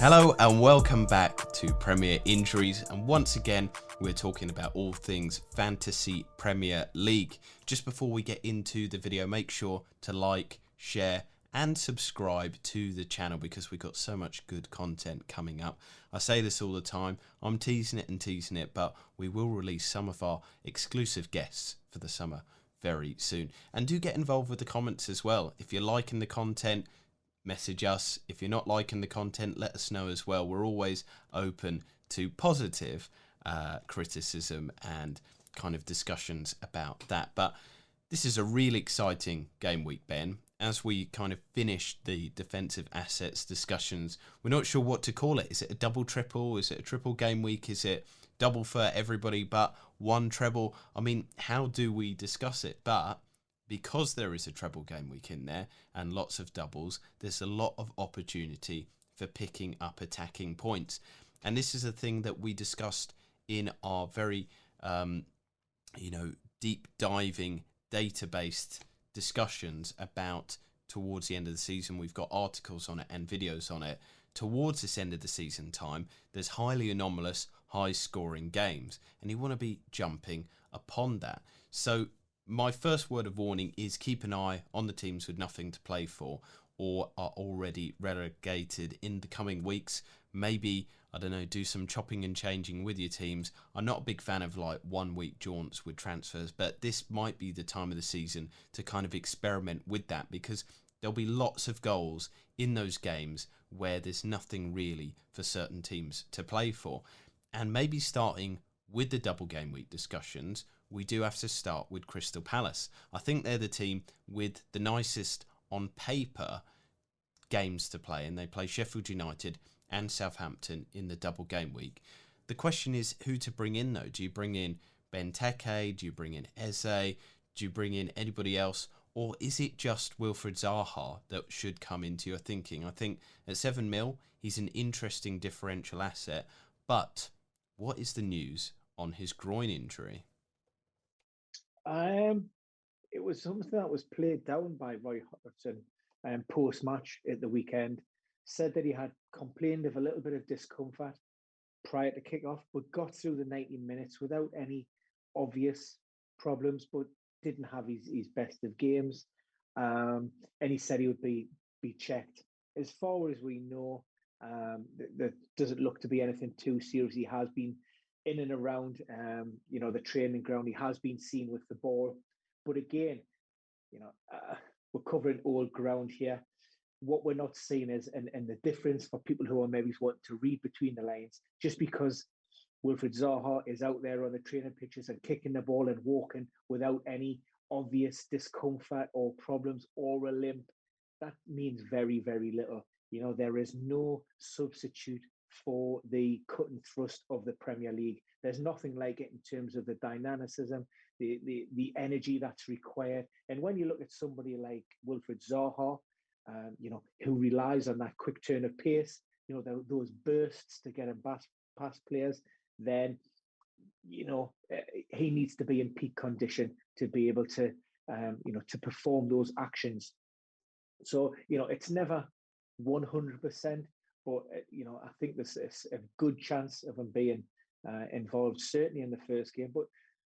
Hello and welcome back to Premier Injuries, and once again we're talking about all things Fantasy Premier League. Just before we get into the video, make sure to like, share and subscribe to the channel because we've got so much good content coming up. I say this all the time, I'm teasing it, but we will release some of our exclusive guests for the summer very soon. And do get involved with the comments as well. If you're liking the content, message us. If you're not liking the content, let us know as well. We're always open to positive criticism and kind of discussions about that. But this is a really exciting game week, Ben. As we kind of finish the defensive assets discussions, we're not sure what to call it. Is it a double triple? Is it a triple game week? Is it double for everybody but one treble? I mean, how do we discuss it? But because there is a treble game week in there and lots of doubles, there's a lot of opportunity for picking up attacking points. And this is a thing that we discussed in our very, deep diving data-based discussions about towards the end of the season. We've got articles on it and videos on it. Towards this end of the season time, there's highly anomalous, high-scoring games, and you want to be jumping upon that. So my first word of warning is keep an eye on the teams with nothing to play for or are already relegated in the coming weeks. Maybe, I don't know, do some chopping and changing with your teams. I'm not a big fan of like 1 week jaunts with transfers, but this might be the time of the season to kind of experiment with that because there'll be lots of goals in those games where there's nothing really for certain teams to play for. And maybe starting with the double game week discussions, we do have to start with Crystal Palace. I think they're the team with the nicest on paper games to play, and they play Sheffield United and Southampton in the double game week. The question is who to bring in though. Do you bring in Benteke? Do you bring in Eze? Do you bring in anybody else? Or is it just Wilfried Zaha that should come into your thinking? I think at 7 mil, he's an interesting differential asset, but what is the news on his groin injury? It was something that was played down by Roy Hodgson post-match at the weekend. Said that he had complained of a little bit of discomfort prior to kick-off, but got through the 90 minutes without any obvious problems, but didn't have his best of games. And he said he would be checked. As far as we know, there doesn't look to be anything too serious. He has been in and around, the training ground. He has been seen with the ball. But again, we're covering old ground here. What we're not seeing is, and the difference for people who are maybe wanting to read between the lines, just because Wilfried Zaha is out there on the training pitches and kicking the ball and walking without any obvious discomfort or problems or a limp, that means very, very little. There is no substitute for the cut and thrust of the Premier League. There's nothing like it in terms of the dynamicism, the energy that's required. And when you look at somebody like Wilfried Zaha, who relies on that quick turn of pace, those bursts to get him past players, then he needs to be in peak condition to be able to to perform those actions. So it's never 100%, but I think there's a good chance of him being involved, certainly in the first game. But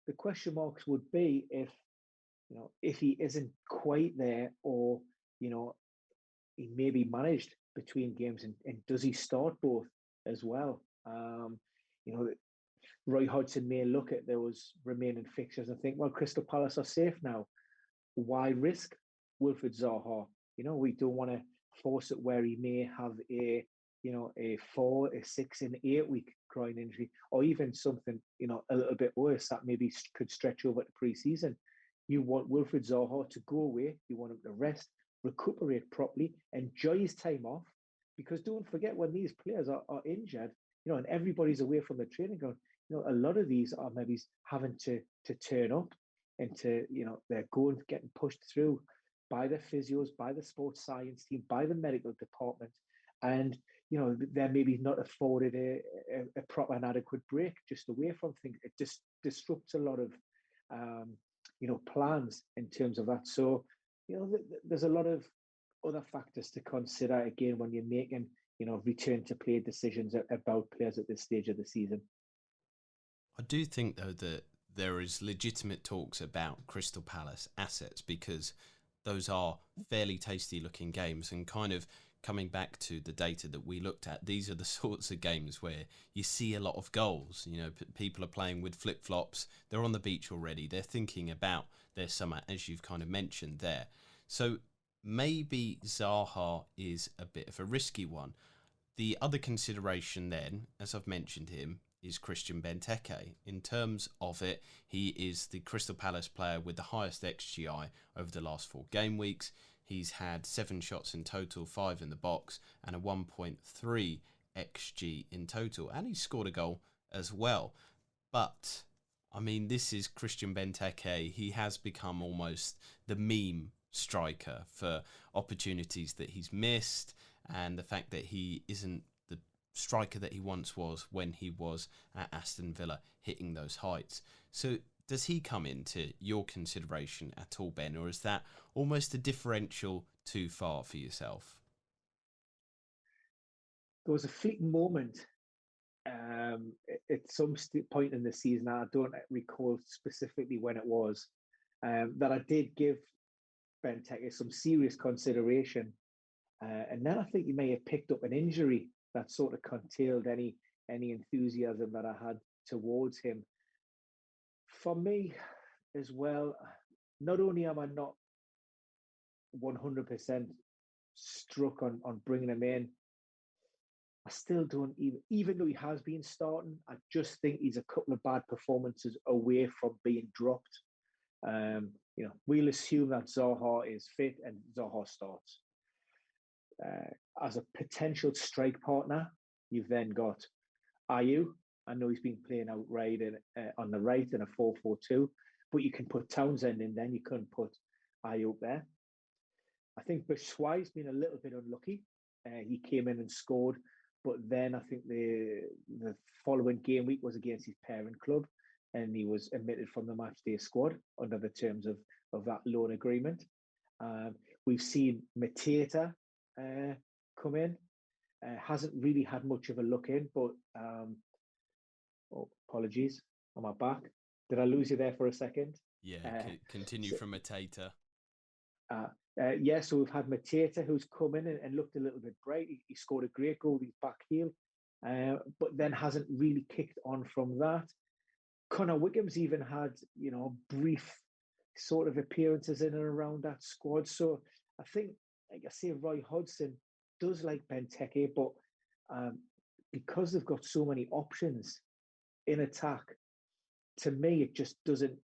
the question marks would be if he isn't quite there, or he may be managed between games, and does he start both as well? Roy Hodgson may look at those remaining fixtures and think, well, Crystal Palace are safe now. Why risk Wilfried Zaha? We don't want to force it where he may have a 4, a 6, and 8 week groin injury, or even something a little bit worse that maybe could stretch over to pre-season. You want Wilfried Zaha to go away. You want him to rest, recuperate properly, enjoy his time off. Because don't forget, when these players are injured, and everybody's away from the training ground, a lot of these are maybe having to turn up and they're getting pushed through by the physios, by the sports science team, by the medical department. And, they're maybe not afforded a proper and adequate break just away from things. It just disrupts a lot of, plans in terms of that. So there's a lot of other factors to consider again when you're making, return to play decisions about players at this stage of the season. I do think, though, that there is legitimate talks about Crystal Palace assets because those are fairly tasty looking games, and kind of coming back to the data that we looked at, these are the sorts of games where you see a lot of goals. People are playing with flip-flops, they're on the beach already, they're thinking about their summer, as you've kind of mentioned there. So maybe Zaha is a bit of a risky one. The other consideration then, as I've mentioned him, is Christian Benteke. In terms of it, he is the Crystal Palace player with the highest XGI over the last 4 game weeks. He's had 7 shots in total, 5 in the box, and a 1.3 XG in total. And he's scored a goal as well. But, I mean, this is Christian Benteke. He has become almost the meme striker for opportunities that he's missed, and the fact that he isn't the striker that he once was when he was at Aston Villa hitting those heights. So does he come into your consideration at all, Ben, or is that almost a differential too far for yourself? There was a fleeting moment at some point in the season, I don't recall specifically when it was, that I did give Benteke some serious consideration. And then I think he may have picked up an injury that sort of curtailed any enthusiasm that I had towards him. For me, as well, not only am I not 100% struck on bringing him in, I still don't even though he has been starting, I just think he's a couple of bad performances away from being dropped. We'll assume that Zaha is fit and Zaha starts. As a potential strike partner, you've then got Ayew. I know he's been playing outright on the right in a 4-4-2, but you can put Townsend in, then you couldn't put Ayew there. I think Batshuayi's been a little bit unlucky. He came in and scored, but then I think the following game week was against his parent club, and he was omitted from the matchday squad under the terms of that loan agreement. We've seen Mateta come in. Hasn't really had much of a look in, but apologies, am I back? Did I lose you there for a second? Yeah, continue from Mateta. So we've had Mateta who's come in and looked a little bit bright. He scored a great goal, he's back heel, but then hasn't really kicked on from that. Connor Wickham's even had, brief sort of appearances in and around that squad. So I think, like I say, Roy Hodgson does like Benteke, but because they've got so many options in attack, to me, it just doesn't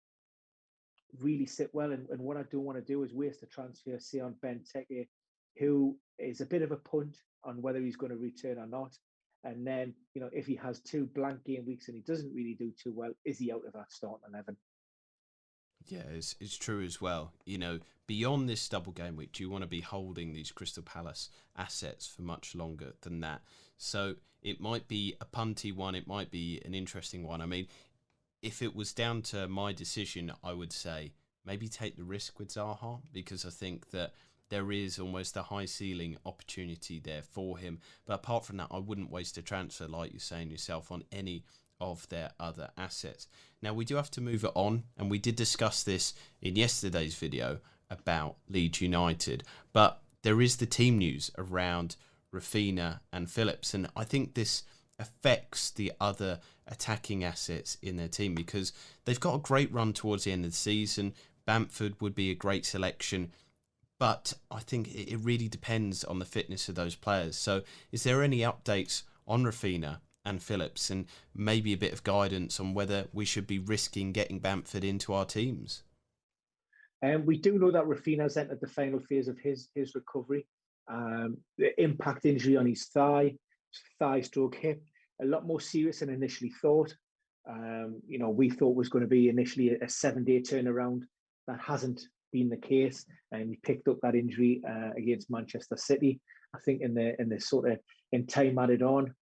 really sit well. And what I don't want to do is waste a transfer, say, on Benteke, who is a bit of a punt on whether he's going to return or not. And then, if he has 2 blank game weeks and he doesn't really do too well, is he out of that starting 11? Yeah, it's true as well. Beyond this double game week, do you want to be holding these Crystal Palace assets for much longer than that? So it might be a punty one, it might be an interesting one. I mean, if it was down to my decision, I would say maybe take the risk with Zaha, because I think that there is almost a high ceiling opportunity there for him. But apart from that, I wouldn't waste a transfer, like you're saying yourself, on any of their other assets. Now, we do have to move it on, and we did discuss this in yesterday's video about Leeds United, but there is the team news around Raphinha and Phillips, and I think this affects the other attacking assets in their team because they've got a great run towards the end of the season. Bamford would be a great selection, but I think it really depends on the fitness of those players. So is there any updates on Raphinha and Phillips, and maybe a bit of guidance on whether we should be risking getting Bamford into our teams? And we do know that Raphinha's entered the final phase of his recovery. The impact injury on his thigh stroke hip, a lot more serious than initially thought. We thought was going to be initially a 7-day turnaround. That hasn't been the case, and he picked up that injury against Manchester City, I think in the sort of in time added on,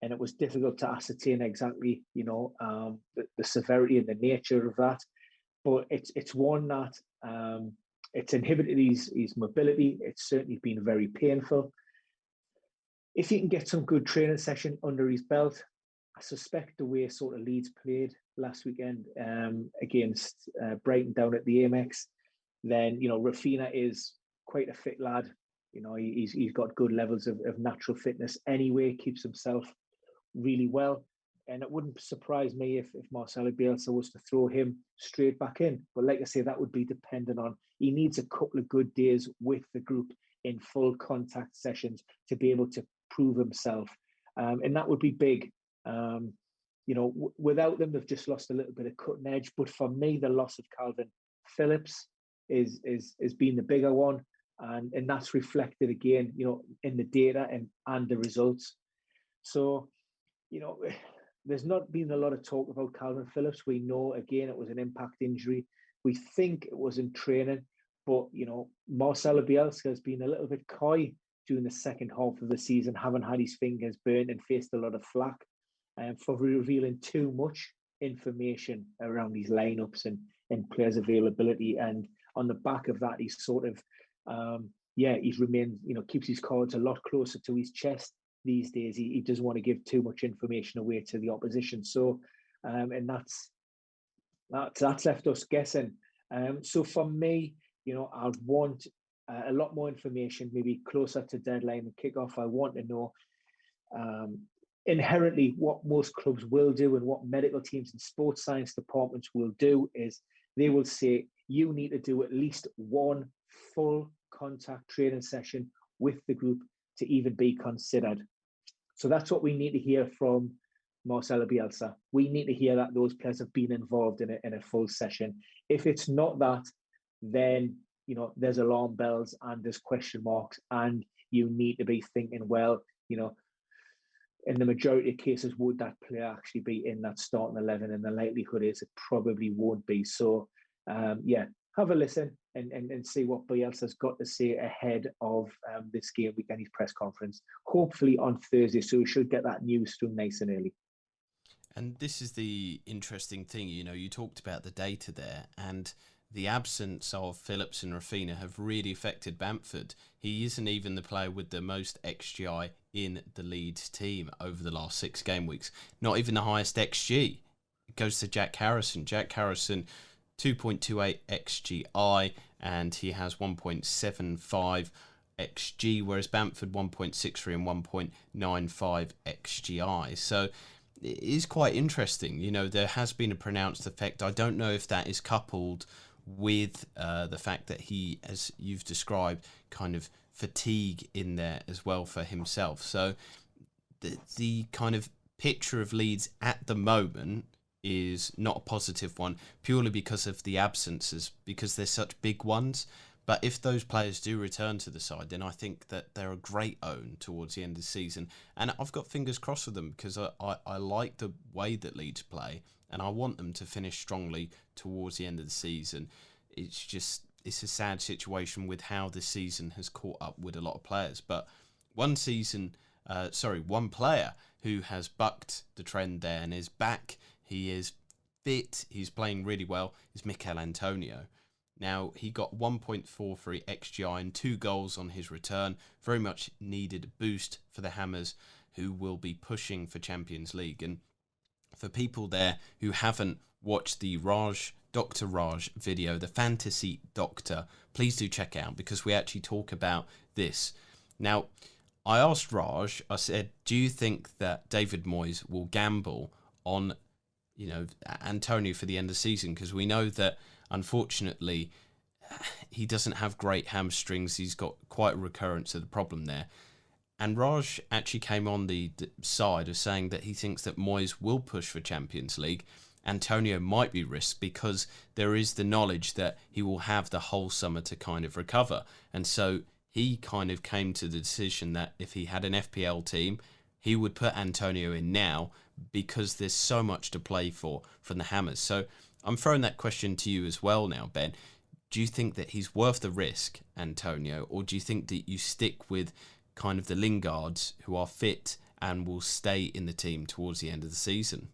and it was difficult to ascertain exactly the severity and the nature of that. But it's one that It's inhibited his mobility. It's certainly been very painful. If he can get some good training session under his belt, I suspect the way sort of Leeds played last weekend against Brighton down at the Amex, then, Raphinha is quite a fit lad. He's got good levels of natural fitness anyway, keeps himself really well. And it wouldn't surprise me if Marcelo Bielsa was to throw him straight back in. But like I say, that would be dependent on, he needs a couple of good days with the group in full contact sessions to be able to prove himself. And that would be big. Without them, they've just lost a little bit of cutting edge. But for me, the loss of Calvin Phillips is being the bigger one. And that's reflected again, in the data and the results. So, there's not been a lot of talk about Calvin Phillips. We know, again, it was an impact injury. We think it was in training. But, Marcelo Bielsa has been a little bit coy during the second half of the season, having had his fingers burnt and faced a lot of flack for revealing too much information around these lineups and players' availability. And on the back of that, he's sort of, he's remained, keeps his cards a lot closer to his chest these days. He doesn't want to give too much information away to the opposition. So, and that's left us guessing. So for me, I'd want a lot more information, maybe closer to deadline and kickoff. I want to know inherently what most clubs will do and what medical teams and sports science departments will do is they will say, you need to do at least one full contact training session with the group to even be considered. So that's what we need to hear from Marcelo Bielsa. We need to hear that those players have been involved in a full session. If it's not that, then there's alarm bells and there's question marks, and you need to be thinking, well, in the majority of cases, would that player actually be in that starting 11? And the likelihood is it probably won't be. So, have a listen and see what Bielsa's got to say ahead of this game week and his press conference, hopefully on Thursday. So we should get that news through nice and early. And this is the interesting thing, you talked about the data there, and the absence of Phillips and Raphinha have really affected Bamford. He isn't even the player with the most XGI in the Leeds team over the last 6 game weeks. Not even the highest XG. It goes to Jack Harrison. Jack Harrison, 2.28 XGI, and he has 1.75 XG, whereas Bamford 1.63 and 1.95 XGI. So it is quite interesting. There has been a pronounced effect. I don't know if that is coupled with the fact that he, as you've described, kind of fatigue in there as well for himself. So the kind of picture of Leeds at the moment is not a positive one, purely because of the absences, because they're such big ones. But if those players do return to the side, then I think that they're a great own towards the end of the season. And I've got fingers crossed for them, because I like the way that Leeds play, and I want them to finish strongly towards the end of the season. It's a sad situation with how this season has caught up with a lot of players. But one player who has bucked the trend there and is back, he is fit, he's playing really well, is Mikel Antonio. Now, he got 1.43 XGI and 2 goals on his return. Very much needed boost for the Hammers, who will be pushing for Champions League. And for people there who haven't watched the Dr. Raj video, the Fantasy Doctor, please do check out, because we actually talk about this. Now, I asked Raj, I said, do you think that David Moyes will gamble on, Antonio for the end of the season? Because we know that, unfortunately, he doesn't have great hamstrings. He's got quite a recurrence of the problem there. And Raj actually came on the side of saying that he thinks that Moyes will push for Champions League. Antonio might be risked because there is the knowledge that he will have the whole summer to kind of recover. And so he kind of came to the decision that if he had an FPL team, he would put Antonio in now, because there's so much to play for from the Hammers. So I'm throwing that question to you as well now, Ben. Do you think that he's worth the risk, Antonio, or do you think that you stick with kind of the Lingards who are fit and will stay in the team towards the end of the season?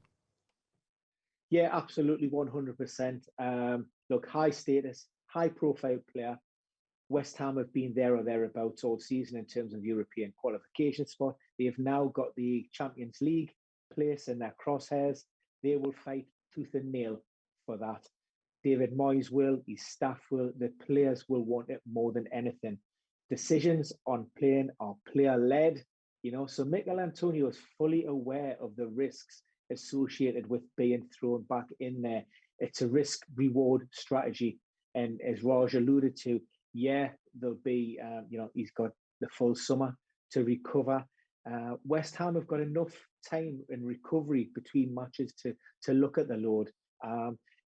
Yeah, absolutely, 100%. Look, high status, high profile player, West Ham have been there or thereabouts all season in terms of European qualification spot. They have now got the Champions League place in their crosshairs. They will fight tooth and nail for that. David Moyes will, his staff will, the players will want it more than anything. Decisions on playing are player-led, so Mikel Antonio is fully aware of the risks associated with being thrown back in there. It's a risk-reward strategy. And as Raj alluded to, there'll be, he's got the full summer to recover. West Ham have got enough time and recovery between matches to look at the load.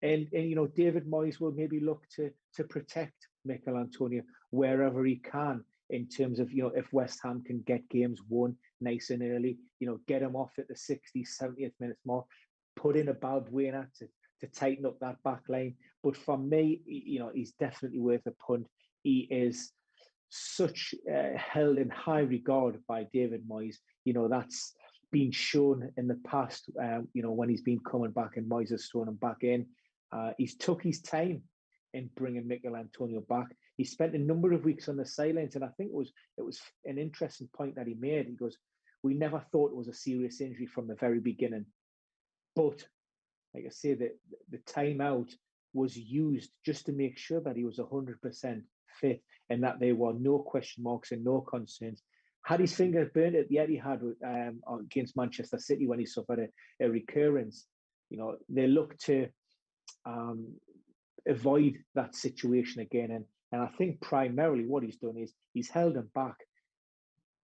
And David Moyes will maybe look to protect Mikel Antonio wherever he can in terms of, if West Ham can get games won nice and early, get them off at the 60th, 70th minutes mark, put in a Balbuena to tighten up that back line. But for me, he's definitely worth a punt. He is such held in high regard by David Moyes. That's been shown in the past, when he's been coming back and Moyes has thrown him back in. He's took his time in bringing Mikel Antonio back. He spent a number of weeks on the sidelines, and I think it was an interesting point that he made. He goes, "We never thought it was a serious injury from the very beginning, but like I say, the timeout was used just to make sure that he was 100% fit and that there were no question marks and no concerns." Had his fingers burnt at the Etihad against Manchester City when he suffered a recurrence, they look to avoid that situation again. And I think primarily what he's done is he's held him back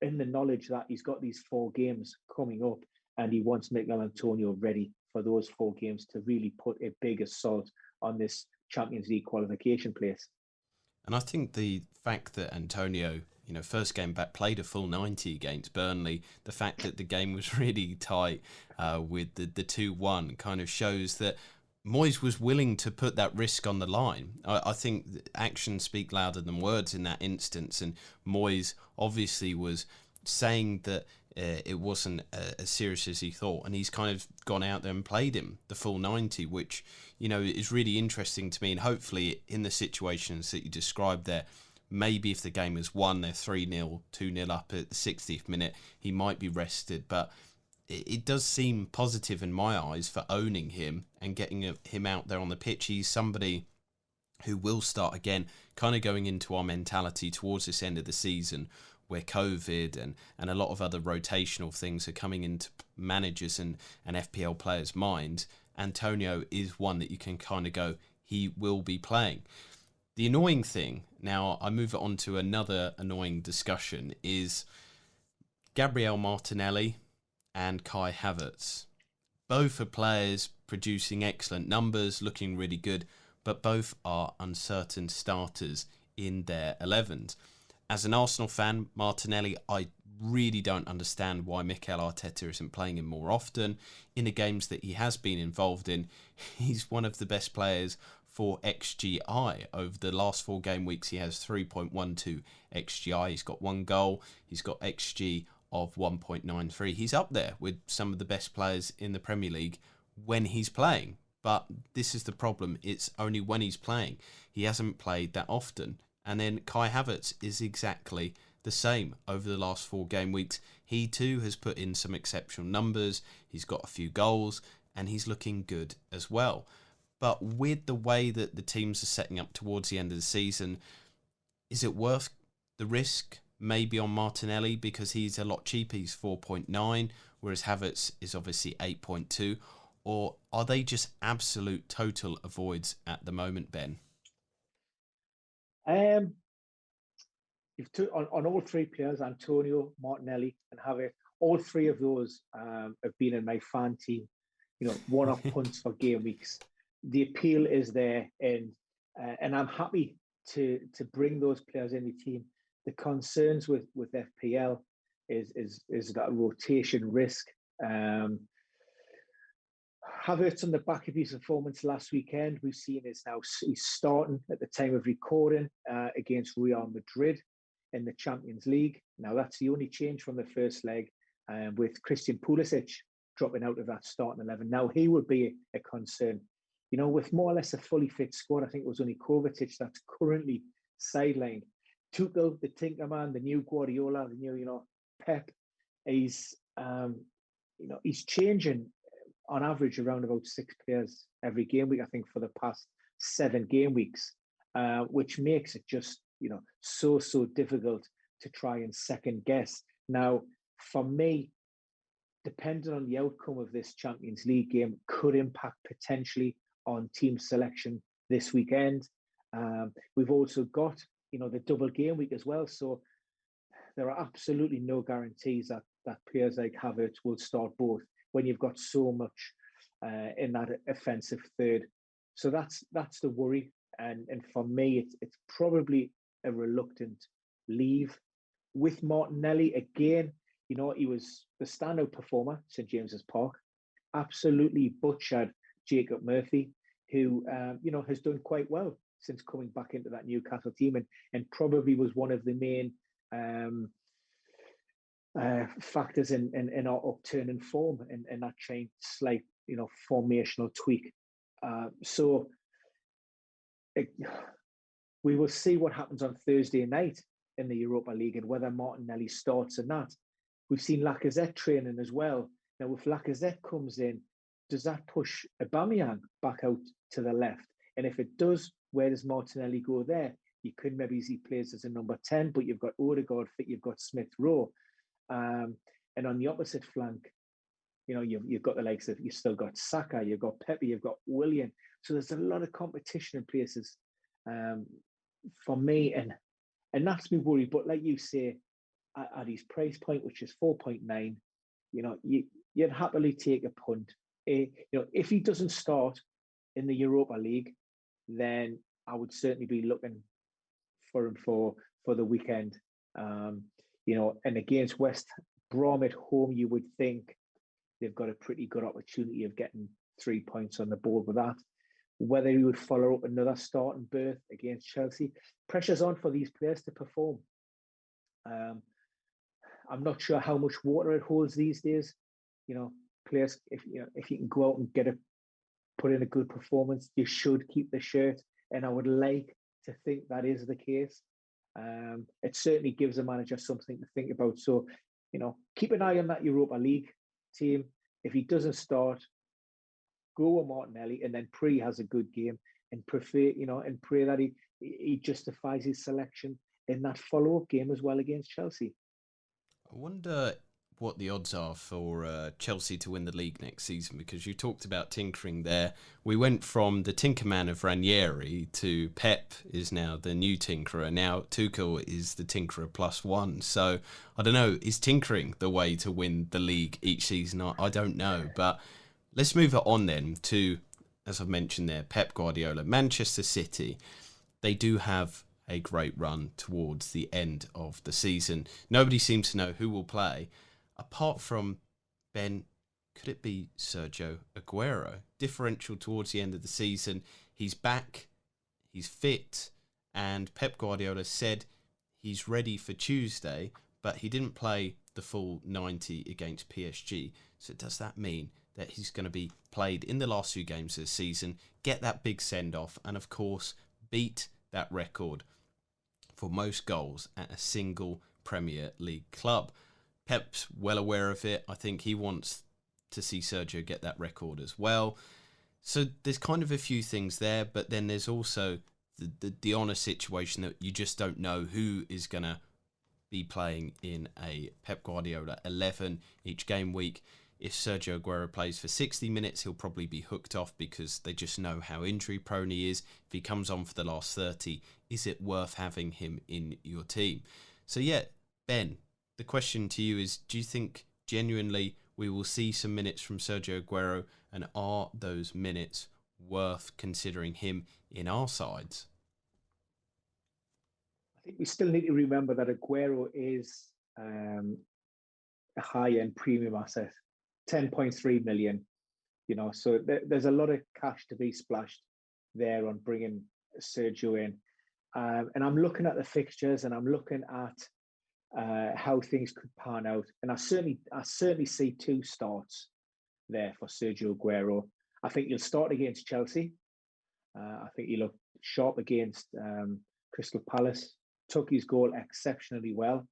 in the knowledge that he's got these 4 games coming up and he wants Mikel Antonio ready for those 4 games to really put a big assault on this Champions League qualification place. And I think the fact that Antonio, first game back, played a full 90 against Burnley, the fact that the game was really tight with the 2-1 kind of shows that Moyes was willing to put that risk on the line. I think actions speak louder than words in that instance, and Moyes obviously was saying that it wasn't as serious as he thought, and he's kind of gone out there and played him the full 90, which is really interesting to me. And hopefully in the situations that you described there, maybe if the game is won, they're 3-0, 2-0 up at the 60th minute, he might be rested. But it does seem positive in my eyes for owning him and getting him out there on the pitch. He's somebody who will start again, kind of going into our mentality towards this end of the season, where COVID and a lot of other rotational things are coming into managers and FPL players' minds. Antonio is one that you can kind of go, he will be playing. The annoying thing, now I move it on to another annoying discussion, is Gabrielle Martinelli and Kai Havertz. Both are players producing excellent numbers, looking really good, but both are uncertain starters in their 11s. As an Arsenal fan, Martinelli, I really don't understand why Mikel Arteta isn't playing him more often. In the games that he has been involved in, he's one of the best players for XGI. Over the last 4 game weeks, he has 3.12 XGI. He's got 1 goal. He's got XG of 1.93. He's up there with some of the best players in the Premier League when he's playing. But this is the problem. It's only when he's playing. He hasn't played that often. And then Kai Havertz is exactly the same over the last 4 game weeks. He too has put in some exceptional numbers. He's got a few goals and he's looking good as well. But with the way that the teams are setting up towards the end of the season, is it worth the risk maybe on Martinelli because he's a lot cheaper? He's 4.9, whereas Havertz is obviously 8.2. Or are they just absolute total avoids at the moment, Ben? On all 3 players, Antonio, Martinelli, and Havertz, all 3 of those have been in my fan team. One-off punts for game weeks. The appeal is there, and I'm happy to bring those players in the team. The concerns with FPL is that rotation risk. Havertz on the back of his performance last weekend, we've seen he's starting at the time of recording against Real Madrid in the Champions League. Now that's the only change from the first leg, with Christian Pulisic dropping out of that starting 11. Now he would be a concern. With more or less a fully fit squad, I think it was only Kovacic that's currently sidelined. Tuchel, the Tinkerman, the new Guardiola, the new, Pep, he's, he's changing on average around about 6 players every game week, I think, for the past 7 game weeks, which makes it just, so difficult to try and second guess. Now, for me, depending on the outcome of this Champions League game, could impact potentially on team selection this weekend. We've also got, the double game week as well. So there are absolutely no guarantees that players like Havertz will start both when you've got so much in that offensive third. So that's the worry. And for me, it's probably a reluctant leave. With Martinelli, again, he was the standout performer at St James's Park. Absolutely butchered Jacob Murphy, who has done quite well since coming back into that Newcastle team, and probably was one of the main factors in our upturn in form and that slight formational tweak. So we will see what happens on Thursday night in the Europa League and whether Martinelli starts in that. We've seen Lacazette training as well. Now, if Lacazette comes in, does that push Aubameyang back out to the left? And if it does, where does Martinelli go there? You could maybe see plays as a number 10, but you've got Odegaard fit, you've got Smith Rowe. And on the opposite flank, you've got the likes of, you've still got Saka, you've got Pepe, you've got Willian. So there's a lot of competition in places for me, and that's me worried. But like you say, at his price point, which is 4.9, you'd happily take a punt. If he doesn't start in the Europa League, then I would certainly be looking for him for the weekend. And against West Brom at home, you would think they've got a pretty good opportunity of getting 3 points on the board with that. Whether he would follow up another starting berth against Chelsea, pressure's on for these players to perform. I'm not sure how much water it holds these days. Players, if you can go out and put in a good performance, you should keep the shirt. And I would like to think that is the case. It certainly gives a manager something to think about. So, keep an eye on that Europa League team. If he doesn't start, go with Martinelli, and then pray he has a good game, and pray that he justifies his selection in that follow-up game as well against Chelsea. I wonder what the odds are for Chelsea to win the league next season, because you talked about tinkering there. We went from the Tinkerman of Ranieri to Pep is now the new tinkerer. Now Tuchel is the tinkerer +1. So I don't know, is tinkering the way to win the league each season? I don't know. But let's move it on then to, as I've mentioned there, Pep Guardiola. Manchester City, they do have a great run towards the end of the season. Nobody seems to know who will play. Apart from Ben, could it be Sergio Aguero? Differential towards the end of the season. He's back, he's fit, and Pep Guardiola said he's ready for Tuesday, but he didn't play the full 90 against PSG. So does that mean that he's going to be played in the last 2 games of the season, get that big send-off, and of course beat that record for most goals at a single Premier League club? Pep's well aware of it. I think he wants to see Sergio get that record as well. So there's kind of a few things there, but then there's also the honest situation that you just don't know who is going to be playing in a Pep Guardiola 11 each game week. If Sergio Aguero plays for 60 minutes, he'll probably be hooked off because they just know how injury prone he is. If he comes on for the last 30, is it worth having him in your team? So yeah, Ben, the question to you is, do you think genuinely we will see some minutes from Sergio Aguero, and are those minutes worth considering him in our sides? I think we still need to remember that Aguero is a high-end premium asset, 10.3 million. So there's a lot of cash to be splashed there on bringing Sergio in. And I'm looking at the fixtures, and I'm looking at how things could pan out. And I certainly see 2 starts there for Sergio Aguero. I think he'll start against Chelsea. I think he looked sharp against Crystal Palace. took his goal exceptionally well.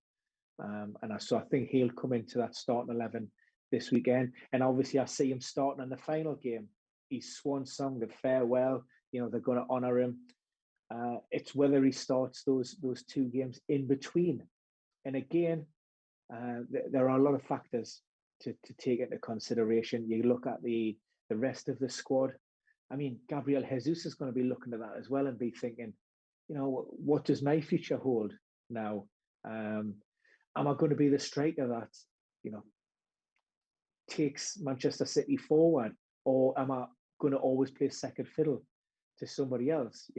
So I think he'll come into that starting 11 this weekend. And obviously I see him starting in the final game. His swan song, the farewell, they're going to honour him. It's whether he starts those 2 games in between. And again, there are a lot of factors to take into consideration. You look at the rest of the squad. I mean, Gabrielle Jesus is going to be looking at that as well and be thinking, what does my future hold now? Am I going to be the striker that, takes Manchester City forward, or am I going to always play second fiddle to somebody else?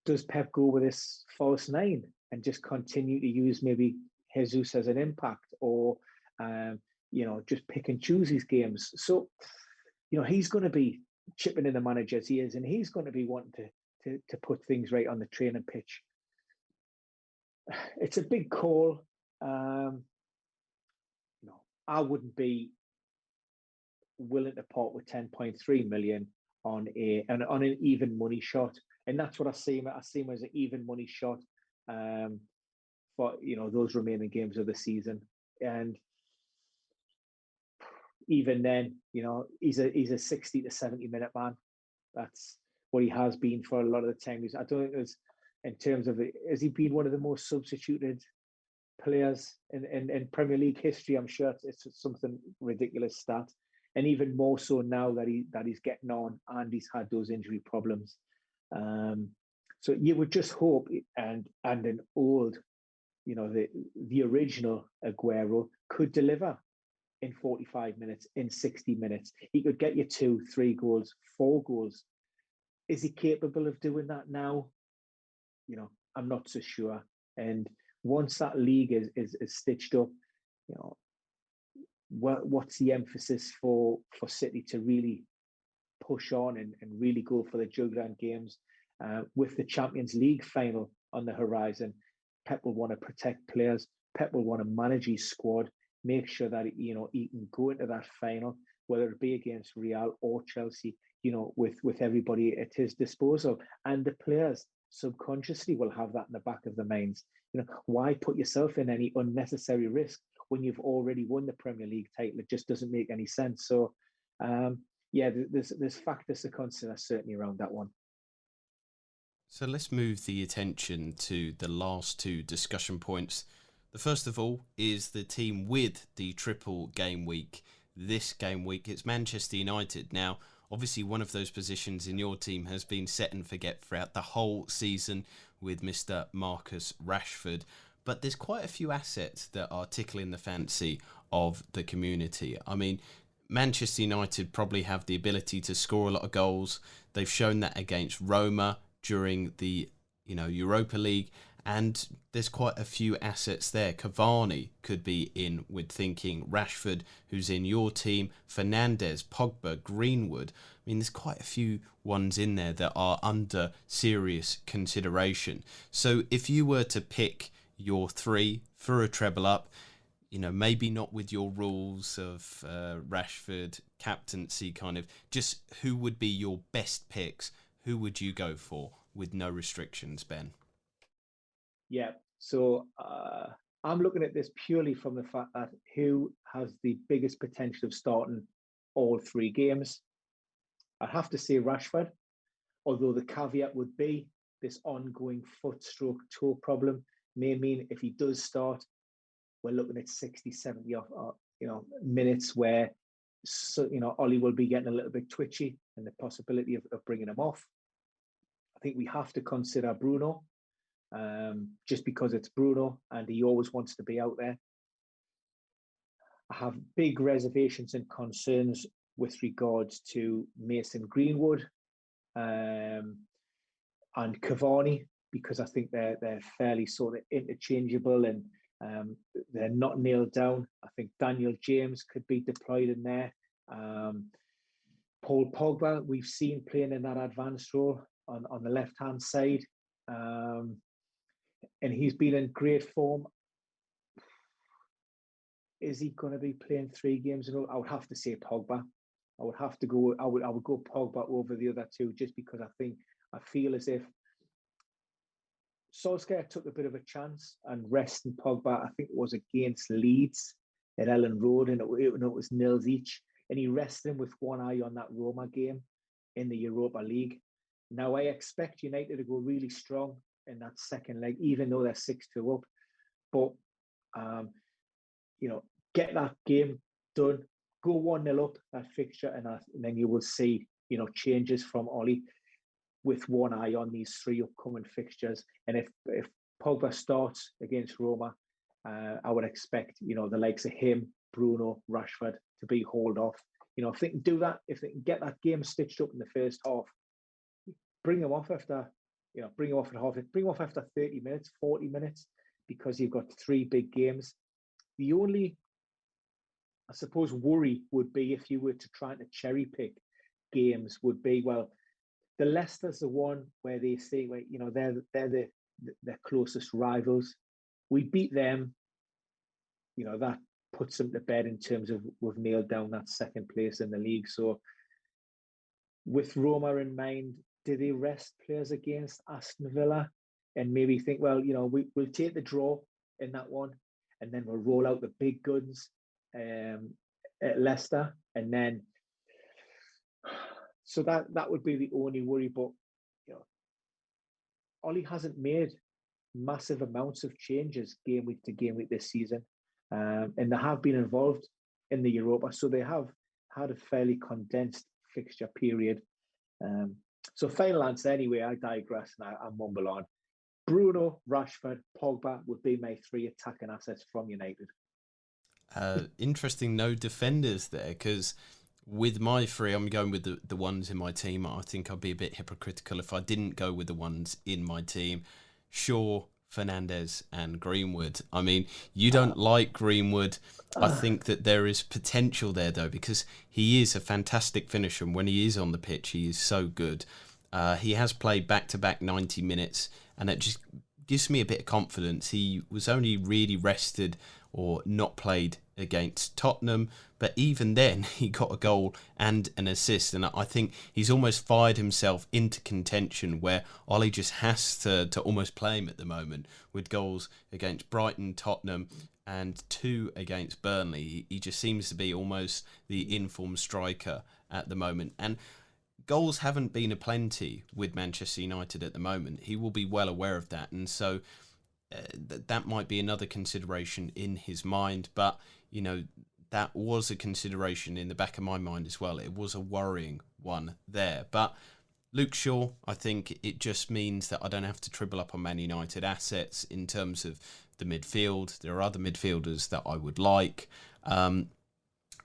Does Pep go with this false 9 and just continue to use maybe Jesus as an impact, or just pick and choose his games? So, he's going to be chipping in the manager's ears, and he's going to be wanting to put things right on the training pitch. It's a big call. I wouldn't be willing to part with 10.3 million on an even money shot, and that's what I see him. I see him as an even money shot for those remaining games of the season. And even then, he's a 60 to 70 minute man. That's what he has been for a lot of the time. I don't think there's, in terms of, has he been one of the most substituted players in Premier League history? I'm sure it's something ridiculous stat, and even more so now that he's getting on and he's had those injury problems. So you would just hope, and an old, the original Aguero could deliver in 45 minutes, in 60 minutes. He could get you 2, 3 goals, 4 goals. Is he capable of doing that now? I'm not so sure. And once that league is stitched up, what's the emphasis for City to really push on and really go for the jugular games? With the Champions League final on the horizon, Pep will want to protect players. Pep will want to manage his squad, make sure that he can go into that final, whether it be against Real or Chelsea, with everybody at his disposal. And the players subconsciously will have that in the back of their minds. Why put yourself in any unnecessary risk when you've already won the Premier League title? It just doesn't make any sense. So, there's factors to consider certainly around that one. So let's move the attention to the last 2 discussion points. The first of all is the team with the triple game week. This game week, it's Manchester United. Now, obviously, one of those positions in your team has been set and forget throughout the whole season with Mr. Marcus Rashford. But there's quite a few assets that are tickling the fancy of the community. I mean, Manchester United probably have the ability to score a lot of goals. They've shown that against Roma during the Europa League. And there's quite a few assets there. Cavani could be in with thinking. Rashford, who's in your team. Fernandes, Pogba, Greenwood. I mean, there's quite a few ones in there that are under serious consideration. So if you were to pick your 3 for a treble up, maybe not with your rules of Rashford, captaincy kind of, just who would be your best picks? Who would you go for with no restrictions, Ben? Yeah, so I'm looking at this purely from the fact that who has the biggest potential of starting all 3 games. I'd have to say Rashford, although the caveat would be this ongoing foot/toe problem may mean if he does start, we're looking at 60, 70 minutes where Ollie will be getting a little bit twitchy and the possibility of bringing him off. I think we have to consider Bruno. Just because it's Bruno and he always wants to be out there. I have big reservations and concerns with regards to Mason Greenwood and Cavani, because I think they're fairly sort of interchangeable and they're not nailed down. I think Daniel James could be deployed in there. Paul Pogba, we've seen playing in that advanced role on the left-hand side. And he's been in great form. Is he going to be playing 3 games in a row? I would have to say Pogba. I would go Pogba over the other 2, just because I feel as if Solskjaer took a bit of a chance and resting Pogba. I think it was against Leeds at Ellen Road, and it was nils each. And he rested him with one eye on that Roma game in the Europa League. Now I expect United to go really strong in that second leg, even though they're 6-2 up. But get that game done. Go 1-0 up that fixture, and then you will see changes from Ollie with one eye on these three upcoming fixtures. And if Pogba starts against Roma, I would expect the likes of him, Bruno, Rashford to be hauled off. If they can do that, if they can get that game stitched up in the first half, bring them off after bring them off at half. Bring them off after 30 minutes, 40 minutes, because you've got three big games. The only, I suppose, worry would be if you were to try to cherry pick games would be, well, the Leicester's the one where they say, well, they're their closest rivals. We beat them, that puts them to bed in terms of we've nailed down that second place in the league. So with Roma in mind, do they rest players against Aston Villa and maybe think, well, we'll take the draw in that one and then we'll roll out the big guns at Leicester, and then so that would be the only worry. But Ollie hasn't made massive amounts of changes game week to game week this season, and they have been involved in the Europa, so they have had a fairly condensed fixture period. So final answer anyway, I digress and I mumble on. Bruno, Rashford, Pogba would be my three attacking assets from United. Interesting, no defenders there, because with my three, I'm going with the ones in my team. I think I'd be a bit hypocritical if I didn't go with the ones in my team. Shaw, Fernandes and Greenwood. I mean, you don't like Greenwood. I think that there is potential there, though, because he is a fantastic finisher. And when he is on the pitch, he is so good. He has played back-to-back 90 minutes, and that just gives me a bit of confidence. He was only really rested or not played against Tottenham, but even then he got a goal and an assist, and I think he's almost fired himself into contention where Ollie just has to almost play him at the moment, with goals against Brighton, Tottenham and 2 against Burnley. He just seems to be almost the informed striker at the moment, and goals haven't been aplenty with Manchester United at the moment. He will be well aware of that, and so that might be another consideration in his mind. But that was a consideration in the back of my mind as well. It was a worrying one there. But Luke Shaw, I think it just means that I don't have to tribble up on Man United assets in terms of the midfield. There are other midfielders that I would like, and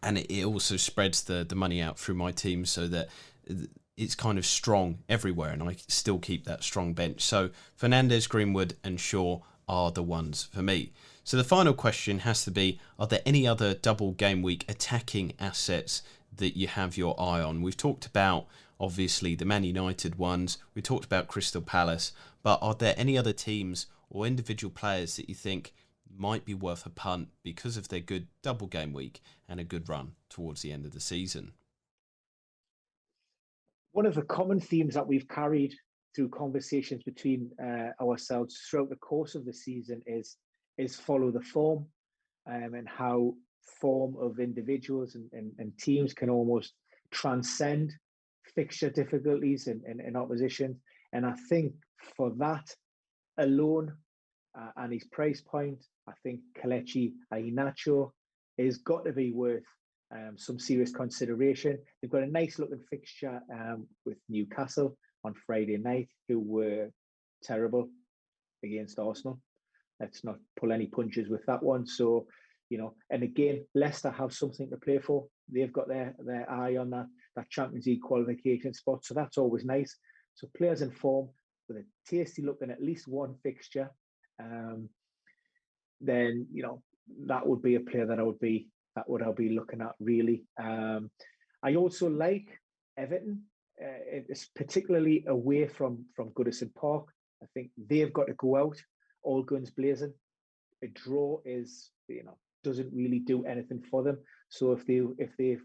it also spreads the money out through my team so that it's kind of strong everywhere, and I still keep that strong bench. So Fernandes, Greenwood and Shaw are the ones for me. So the final question has to be, are there any other double game week attacking assets that you have your eye on? We've talked about, obviously, the Man United ones. We talked about Crystal Palace. But are there any other teams or individual players that you think might be worth a punt because of their good double game week and a good run towards the end of the season? One of the common themes that we've carried through conversations between ourselves throughout the course of the season is follow the form, and how form of individuals and teams can almost transcend fixture difficulties and opposition. And I think for that alone, and his price point, I think Kelechi Iheanacho is got to be worth some serious consideration. They've got a nice looking fixture with Newcastle on Friday night, who were terrible against Arsenal. Let's not pull any punches with that one. So, and again, Leicester have something to play for. They've got their eye on that Champions League qualification spot. So that's always nice. So players in form with a tasty looking at least one fixture, then, that would be a player that I'll be looking at really. I also like Everton. It's particularly away from Goodison Park. I think they've got to go out all guns blazing. A draw doesn't really do anything for them. So if they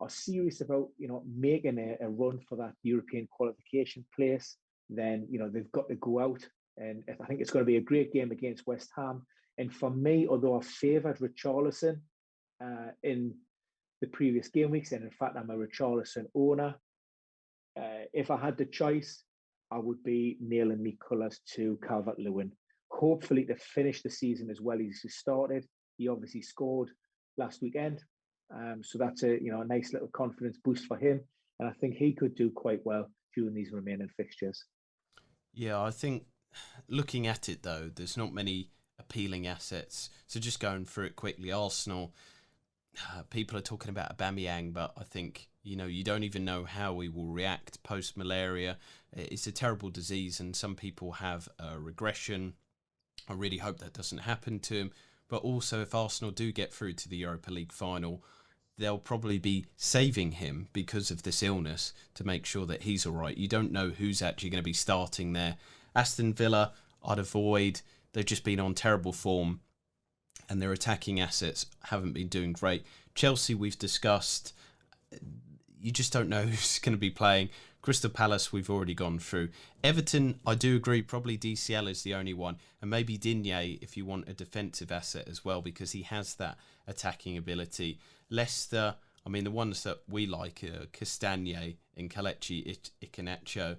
are serious about making a run for that European qualification place, then they've got to go out And I think it's going to be a great game against West Ham. And for me, although I favoured Richarlison in the previous game weeks, and in fact, I'm a Richarlison owner, if I had the choice, I would be nailing me colours to Calvert-Lewin. Hopefully to finish the season as well as he started. He obviously scored last weekend. So that's a nice little confidence boost for him. And I think he could do quite well during these remaining fixtures. Yeah, I think looking at it though, there's not many appealing assets. So just going through it quickly, Arsenal, people are talking about Aubameyang, but I think, you don't even know how he will react post-malaria. It's a terrible disease and some people have a regression. I really hope that doesn't happen to him. But also if Arsenal do get through to the Europa League final, they'll probably be saving him because of this illness to make sure that he's all right. You don't know who's actually going to be starting there. Aston Villa, I'd avoid. They've just been on terrible form and their attacking assets haven't been doing great. Chelsea, we've discussed. You just don't know who's going to be playing. Crystal Palace, we've already gone through. Everton, I do agree, probably DCL is the only one. And maybe Digne if you want a defensive asset as well, because he has that attacking ability. Leicester, the ones that we like are Castagne and Kelechi Iheanacho,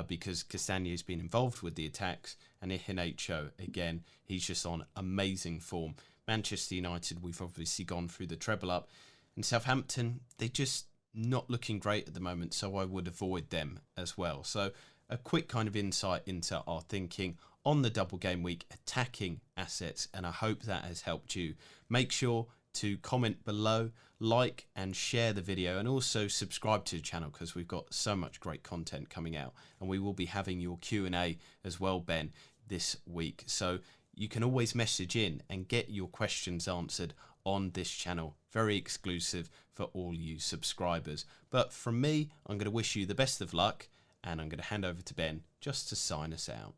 because Castagne's been involved with the attacks, and Iheanacho, again, he's just on amazing form. Manchester United, we've obviously gone through the treble up. And Southampton, they're just not looking great at the moment, so I would avoid them as well. So a quick kind of insight into our thinking on the double game week attacking assets, and I hope that has helped you. Make sure to comment below, like and share the video, and also subscribe to the channel because we've got so much great content coming out, and we will be having your Q&A as well, Ben, this week. So you can always message in and get your questions answered on this channel. Very exclusive for all you subscribers. But from me, I'm going to wish you the best of luck, and I'm going to hand over to Ben just to sign us out.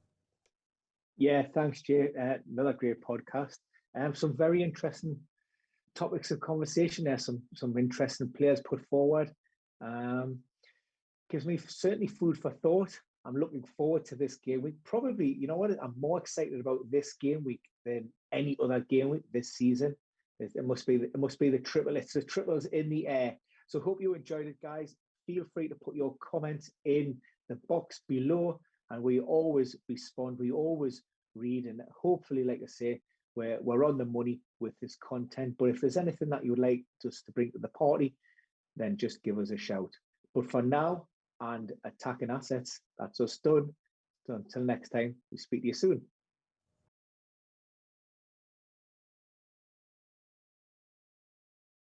Yeah, thanks, Jay. Another great podcast. Some very interesting topics of conversation there. Some interesting players put forward. Gives me certainly food for thought. I'm looking forward to this game week. Probably, you know what? I'm more excited about this game week than any other game week this season. It must be the triple. It's the triples in the air. So hope you enjoyed it, guys. Feel free to put your comments in the box below, and we always respond. We always read, and hopefully, like I say, we're on the money with this content. But if there's anything that you would like us to bring to the party, then just give us a shout. But for now, and attacking assets, that's us done. So until next time, we speak to you soon.